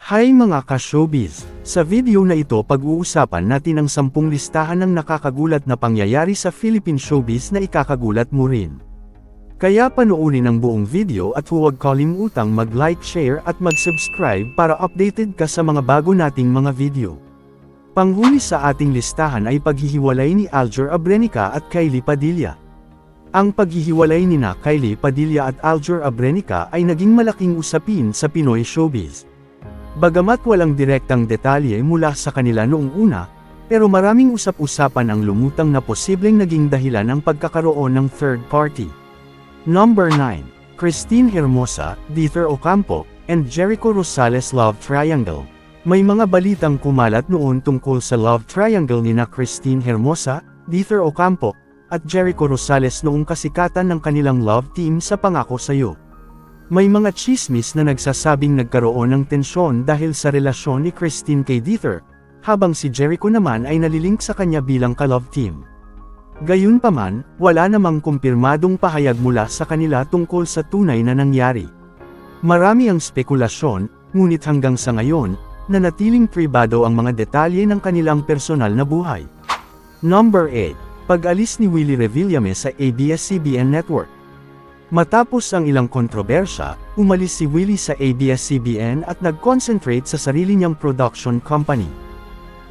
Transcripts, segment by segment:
Hi mga ka-showbiz! Sa video na ito pag-uusapan natin ang 10 listahan ng nakakagulat na pangyayari sa Philippine showbiz na ikakagulat mo rin. Kaya panoorin ang buong video at huwag kalimutang mag-like, share at mag-subscribe para updated ka sa mga bago nating mga video. Panghuli sa ating listahan ay paghihiwalay ni Aljur Abrenica at Kylie Padilla. Ang paghihiwalay nina Kylie Padilla at Aljur Abrenica ay naging malaking usapin sa Pinoy showbiz. Bagamat walang direktang detalye mula sa kanila noong una, pero maraming usap-usapan ang lumutang na posibleng naging dahilan ng pagkakaroon ng third party. Number 9. Christine Hermosa, Dieter Ocampo, and Jericho Rosales Love Triangle. May mga balitang kumalat noon tungkol sa love triangle nina Christine Hermosa, Dieter Ocampo, at Jericho Rosales noong kasikatan ng kanilang love team sa Pangako Sa'yo. May mga chismis na nagsasabing nagkaroon ng tensyon dahil sa relasyon ni Christine kay Dieter, habang si Jericho naman ay nalilink sa kanya bilang ka-love team. Gayunpaman, wala namang kumpirmadong pahayag mula sa kanila tungkol sa tunay na nangyari. Marami ang spekulasyon, ngunit hanggang sa ngayon, nanatiling pribado ang mga detalye ng kanilang personal na buhay. Number 8. Pag-alis ni Willie Revillame sa ABS-CBN Network. Matapos ang ilang kontrobersya, umalis si Willie sa ABS-CBN at nag-concentrate sa sarili niyang production company.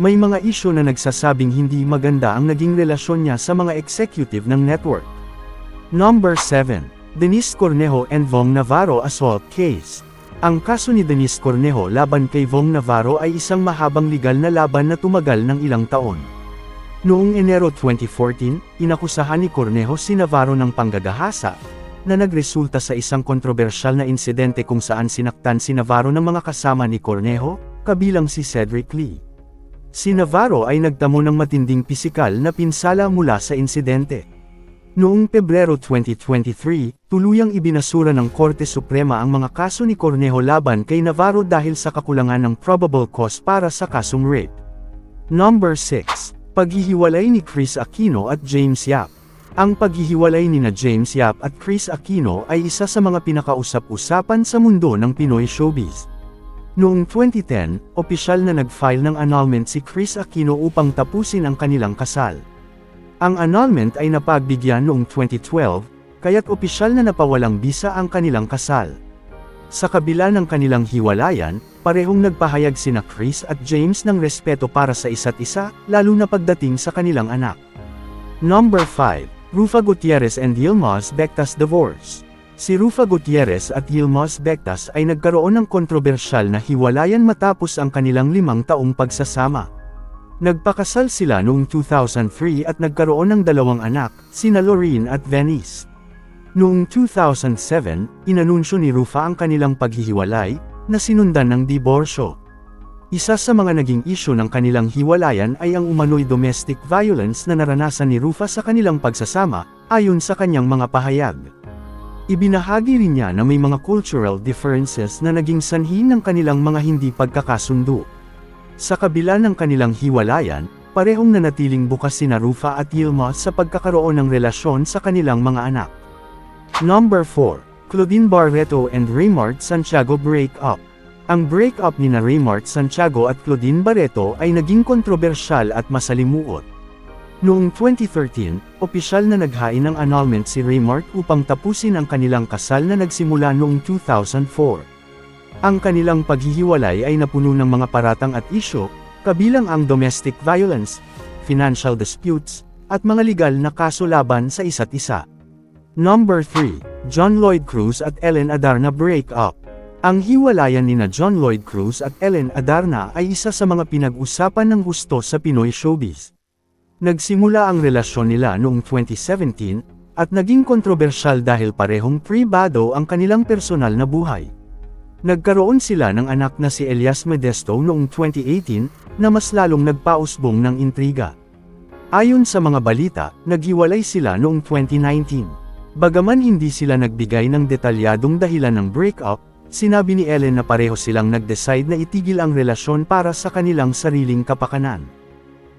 May mga isyu na nagsasabing hindi maganda ang naging relasyon niya sa mga executive ng network. Number 7. Denise Cornejo and Vong Navarro Assault Case. Ang kaso ni Denise Cornejo laban kay Vong Navarro ay isang mahabang legal na laban na tumagal ng ilang taon. Noong Enero 2014, inakusahan ni Cornejo si Navarro ng panggagahasa, na nagresulta sa isang kontrobersyal na insidente kung saan sinaktan si Navarro ng mga kasama ni Cornejo, kabilang si Cedric Lee. Si Navarro ay nagtamo ng matinding pisikal na pinsala mula sa insidente. Noong Pebrero 2023, tuluyang ibinasura ng Korte Suprema ang mga kaso ni Cornejo laban kay Navarro dahil sa kakulangan ng probable cause para sa kasong rape. Number 6. Paghihiwalay ni Kris Aquino at James Yap. Ang paghihiwalay nina James Yap at Kris Aquino ay isa sa mga pinakausap-usapan sa mundo ng Pinoy showbiz. Noong 2010, opisyal na nag-file ng annulment si Kris Aquino upang tapusin ang kanilang kasal. Ang annulment ay napagbigyan noong 2012, kaya't opisyal na napawalang bisa ang kanilang kasal. Sa kabila ng kanilang hiwalayan, parehong nagpahayag sina Kris at James ng respeto para sa isa't isa, lalo na pagdating sa kanilang anak. Number 5. Rufa Gutierrez and Yilmaz Bectas Divorce. Si Rufa Gutierrez at Yilmaz Bectas ay nagkaroon ng kontrobersyal na hiwalayan matapos ang kanilang 5 taong pagsasama. Nagpakasal sila noong 2003 at nagkaroon ng 2 anak, sina Lorene at Venice. Noong 2007, inanunsyo ni Rufa ang kanilang paghihiwalay, na sinundan ng diborsyo. Isa sa mga naging isyu ng kanilang hiwalayan ay ang umano'y domestic violence na naranasan ni Rufa sa kanilang pagsasama, ayon sa kanyang mga pahayag. Ibinahagi rin niya na may mga cultural differences na naging sanhi ng kanilang mga hindi pagkakasundo. Sa kabila ng kanilang hiwalayan, parehong nanatiling bukas sina Rufa at Yilmaz sa pagkakaroon ng relasyon sa kanilang mga anak. Number 4. Claudine Barreto and Raymart Santiago break up. Ang break-up ni Raymart Santiago at Claudine Barreto ay naging kontrobersyal at masalimuot. Noong 2013, opisyal na naghain ng annulment si Raymart upang tapusin ang kanilang kasal na nagsimula noong 2004. Ang kanilang paghihiwalay ay napuno ng mga paratang at isyu, kabilang ang domestic violence, financial disputes, at mga legal na kaso laban sa isa't isa. Number 3. John Lloyd Cruz at Ellen Adarna break up. Ang hiwalayan nina John Lloyd Cruz at Ellen Adarna ay isa sa mga pinag-usapan ng husto sa Pinoy showbiz. Nagsimula ang relasyon nila noong 2017, at naging kontrobersyal dahil parehong pribado ang kanilang personal na buhay. Nagkaroon sila ng anak na si Elias Modesto noong 2018, na mas lalong nagpausbong ng intriga. Ayon sa mga balita, naghiwalay sila noong 2019. Bagaman hindi sila nagbigay ng detalyadong dahilan ng breakup, sinabi ni Ellen na pareho silang nag-decide na itigil ang relasyon para sa kanilang sariling kapakanan.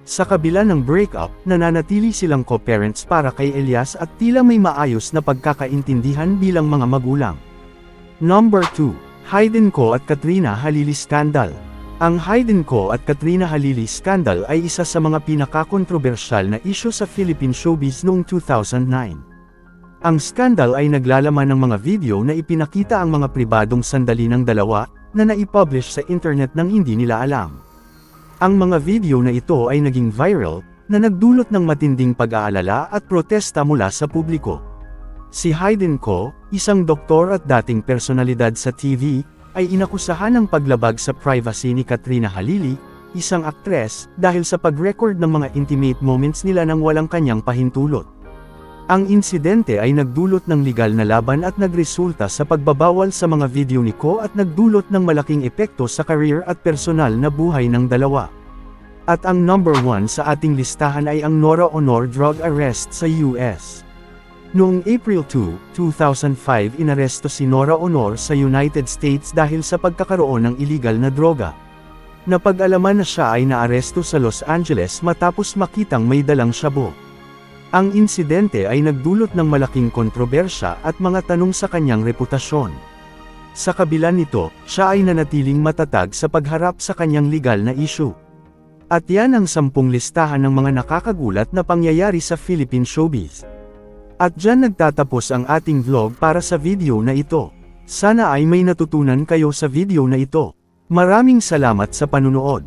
Sa kabila ng breakup, nananatili silang co-parents para kay Elias at tila may maayos na pagkakaintindihan bilang mga magulang. Number 2. Hayden Ko at Katrina Halili Scandal. Ang Hayden Ko at Katrina Halili Scandal ay isa sa mga pinakakontrobersyal na isyu sa Philippine showbiz noong 2009. Ang skandal ay naglalaman ng mga video na ipinakita ang mga pribadong sandali ng dalawa, na naipublish sa internet nang hindi nila alam. Ang mga video na ito ay naging viral, na nagdulot ng matinding pag-aalala at protesta mula sa publiko. Si Hayden Ko, isang doktor at dating personalidad sa TV, ay inakusahan ng paglabag sa privacy ni Katrina Halili, isang aktres, dahil sa pag-record ng mga intimate moments nila nang walang kanyang pahintulot. Ang insidente ay nagdulot ng legal na laban at nagresulta sa pagbabawal sa mga video ni Ko at nagdulot ng malaking epekto sa career at personal na buhay ng dalawa. At ang number 1 sa ating listahan ay ang Nora Honor drug arrest sa US. Noong April 2, 2005 inaresto si Nora Honor sa United States dahil sa pagkakaroon ng illegal na droga. Napag-alaman na siya ay naaresto sa Los Angeles matapos makitang may dalang shabu. Ang insidente ay nagdulot ng malaking kontrobersya at mga tanong sa kanyang reputasyon. Sa kabila nito, siya ay nanatiling matatag sa pagharap sa kanyang legal na issue. At yan ang 10 listahan ng mga nakakagulat na pangyayari sa Philippine showbiz. At dyan nagtatapos ang ating vlog para sa video na ito. Sana ay may natutunan kayo sa video na ito. Maraming salamat sa panunood.